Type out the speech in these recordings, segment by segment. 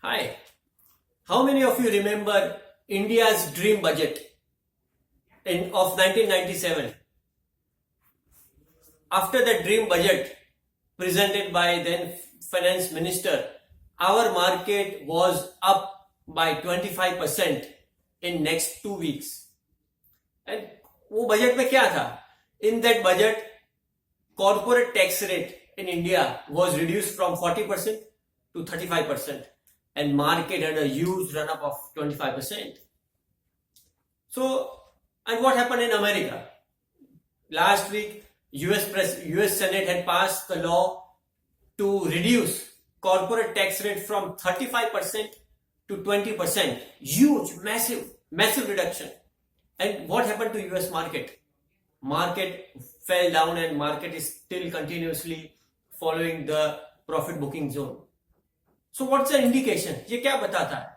Hi. How many of you remember India's dream budget of 1997? After the dream budget presented by then finance minister, our market was up by 25% in next 2 weeks. And वो budget में क्या था? In that budget, corporate tax rate in India was reduced from 40% to 35%. And market had a huge run up of 25%. So, and what happened in America? Last week, US Senate had passed the law to reduce corporate tax rate from 35% to 20%. Huge, massive reduction. And what happened to US market? Market fell down and market is still continuously following the profit booking zone. So what's the indication? ये क्या बताता है?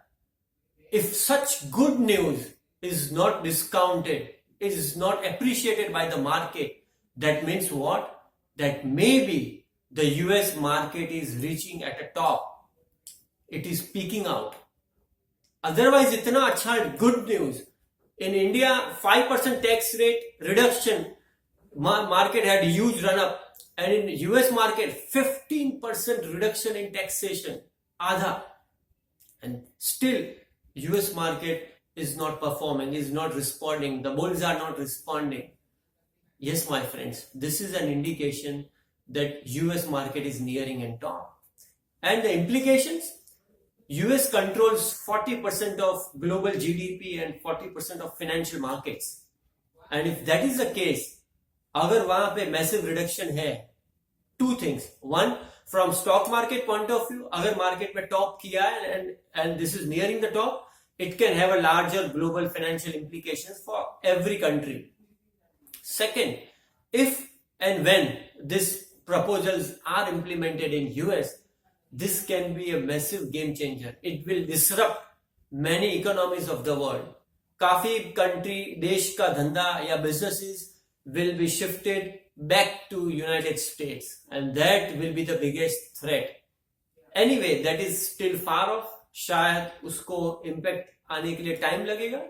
If such good news is not discounted, is not appreciated by the market, that means what? That maybe the US market is reaching at a top. It is peaking out. Otherwise, इतना अच्छा good news. In India, 5% tax rate reduction, market had huge run up. And in US market, 15% reduction in taxation. Adha. And still, US market is not performing, is not responding. The bulls are not responding. Yes, my friends, this is an indication that US market is nearing and top. And the implications? US controls 40% of global GDP and 40% of financial markets. And if that is the case, अगर वहां पे massive reduction है, two things. One, from stock market point of view, अगर market में top किया and this is nearing the top, it can have a larger global financial implications for every country. Second, if and when these proposals are implemented in US, this can be a massive game changer. It will disrupt many economies of the world. काफी country, देश का धंधा या businesses will be shifted back to United States, and that will be the biggest threat. Anyway, that is still far off. शायद उसको impact आने के लिए time लगेगा.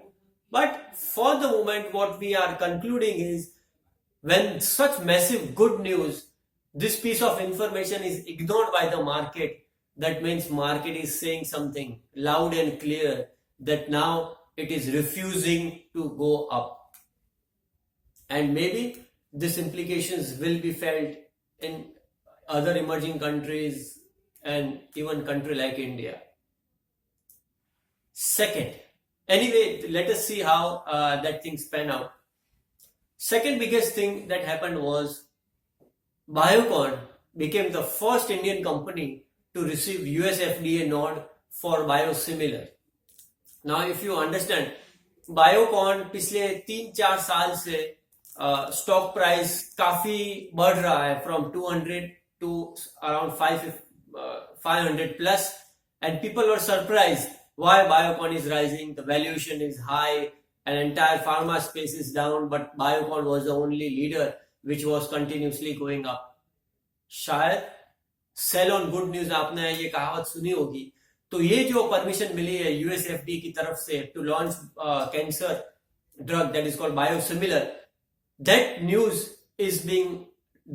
But for the moment, what we are concluding is, when such massive good news, this piece of information is ignored by the market, that means market is saying something loud and clear that now it is refusing to go up. And maybe these implications will be felt in other emerging countries and even country like India. Second, anyway, let us see how that thing span out. Second biggest thing that happened was Biocon became the first Indian company to receive US FDA nod for biosimilar. Now, if you understand, Biocon पिछले 3-4 साल से stock price काफी बढ़ रहा है, from 200 to around 500 plus, and people were surprised why Biocon is rising. The valuation is high, and entire pharma space is down, but Biocon was the only leader which was continuously going up. शायद cell on good news आपने ये कहावत सुनी होगी. तो ये जो permission मिली है यूएसएफडी की तरफ से to launch cancer drug that is called biosimilar, that news is being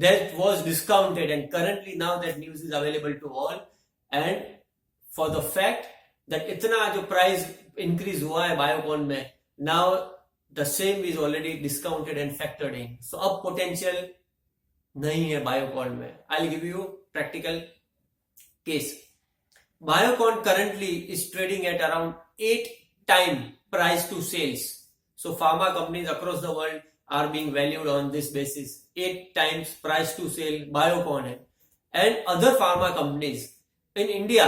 that was discounted, and currently now that news is available to all. And for the fact that इतना जो price increase हुआ है Biocon में, now the same is already discounted and factored in. So अब potential नहीं है Biocon में. I'll give you practical case. Biocon currently is trading at around 8 times price to sales. So pharma companies across the world are being valued on this basis. 8 times price to sale Biocon hai. And other pharma companies in India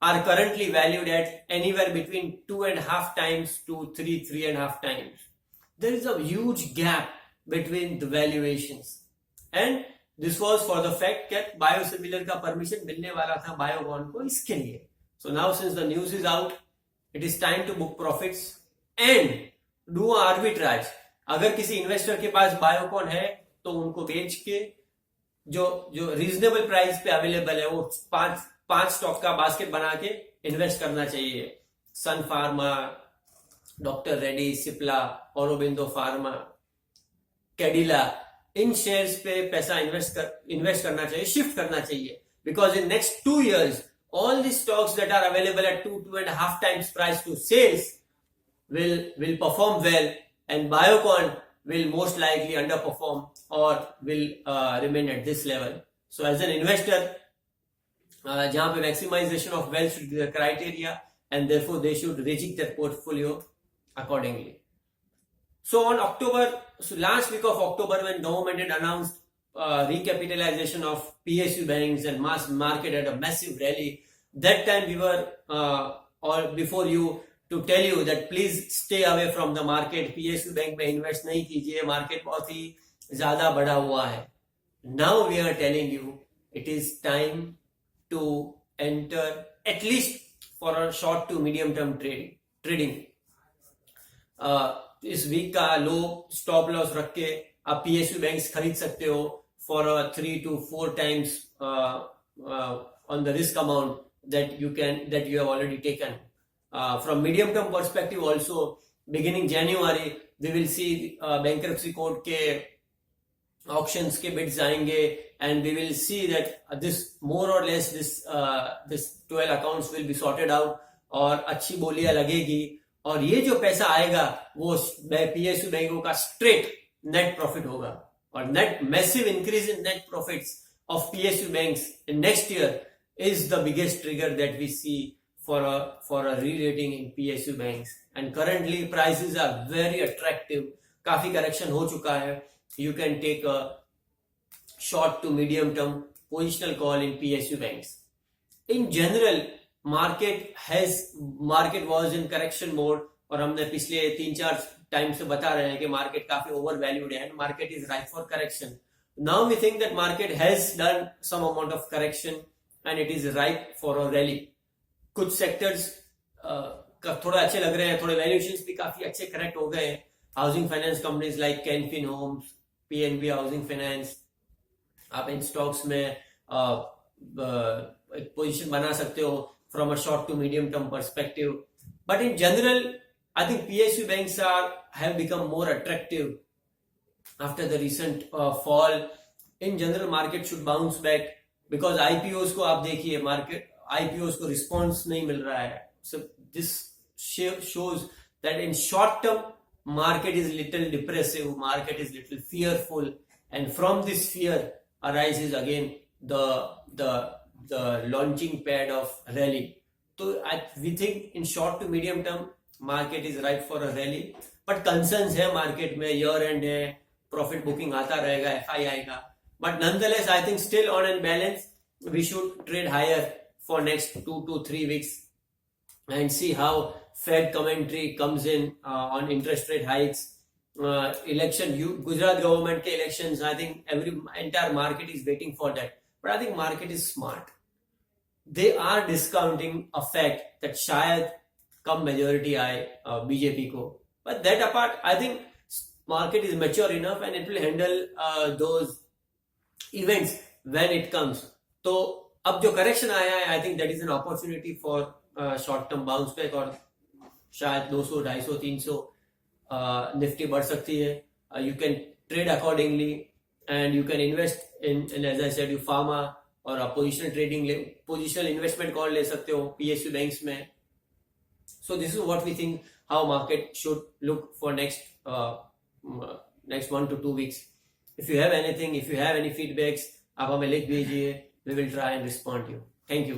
are currently valued at anywhere between 2.5 times to 3.5 times. There is a huge gap between the valuations. And this was for the fact that biosimilar का permission मिलने वाला था Biocon को इसके लिए. So now since the news is out, it is time to book profits and do arbitrage. अगर किसी investor के पास Biocon है तो उनको बेच के जो रीजनेबल प्राइस पे अवेलेबल है वो पांच स्टॉक का बास्केट बना के इन्वेस्ट करना चाहिए। सन फार्मा, डॉक्टर रेड्डी, सिप्ला, औरोबिंदो फार्मा, कैडिला, इन शेयर्स पे पैसा इन्वेस्ट करना चाहिए, शिफ्ट करना चाहिए, because in next 2 years all the stocks that are available at 2.5 times price to sales will perform well, and Biocon will most likely underperform or will remain at this level. So as an investor, जहाँ पे maximization of wealth should be the criteria, and therefore they should rejig their portfolio accordingly. So last week of October, when government had announced recapitalization of PSU banks and mass market had a massive rally, that time we were or before you to tell you that please stay away from the market, PSU bank में invest नहीं कीजिए, market बहुत ही ज़्यादा बढ़ा हुआ है. Now we are telling you it is time to enter at least for a short to medium term trading. इस week का लो स्टॉप लॉस रख के आप PSU बैंक्स खरीद सकते हो for a 3 to 4 times on the risk amount that you have already taken. From medium term perspective also, beginning January we will see bankruptcy court के auctions के bids आएंगे, and we will see that this more or less this 12 accounts will be sorted out और अच्छी बोलियां लगेगी, और ये जो पैसा आएगा वो PSU बैंकों का स्ट्रेट नेट प्रॉफिट होगा, और net massive increase in net profits of PSU banks in next year is the biggest trigger that we see for a re-rating in PSU banks. And currently prices are very attractive. काफी correction हो चुका है. You can take a short to medium term positional call in PSU banks. In general, market was in correction mode, और हमने पिछले 3-4 time से बता रहे हैं कि मार्केट काफी overvalued है, and market is ripe for correction. Now we think that market has done some amount of correction and it is ripe for a rally. कुछ सेक्टर्स थोड़ा अच्छे लग रहे हैं, थोड़े वैल्यूएशंस भी काफी अच्छे करेक्ट हो गए हैं. Housing finance companies like Canfin Homes, PNB housing finance, आप इन स्टॉक्स में एक पोजीशन बना सकते हो from a short to medium term perspective. But in general I think PSU banks have become more attractive after the recent fall. In general, market should bounce back. Because IPOs को आप देखिए, market IPOs को response नहीं मिल रहा है. So this shows that in short term market is little depressive, market is little fearful, and from this fear arises again the launching pad of rally. So we think in short to medium term market is ripe for a rally, but concerns है market में, year end है, profit booking आता रहेगा, FII का. But nonetheless, I think still on and balance, we should trade higher for next 2 to 3 weeks and see how Fed commentary comes in on interest rate hikes. Election, Gujarat government के elections, I think entire market is waiting for that. But I think market is smart. They are discounting a fact that शायद कम majority आए BJP को. But that apart, I think market is mature enough and it will handle those events when it comes. तो अब जो correction आया है, I think that is an opportunity for short term bounce back, और शायद 200, 250, 300 निफ्टी बढ़ सकती है. You can trade accordingly and you can invest in as I said, you pharma, और आप पोजिशनल इन्वेस्टमेंट कॉल ले सकते हो PSU बैंक्स में. So this is what we think how market should look for next 1 to 2 weeks. If you have anything, if you have any feedbacks, आप हमें लिख दीजिए. We will try and respond to you. Thank you.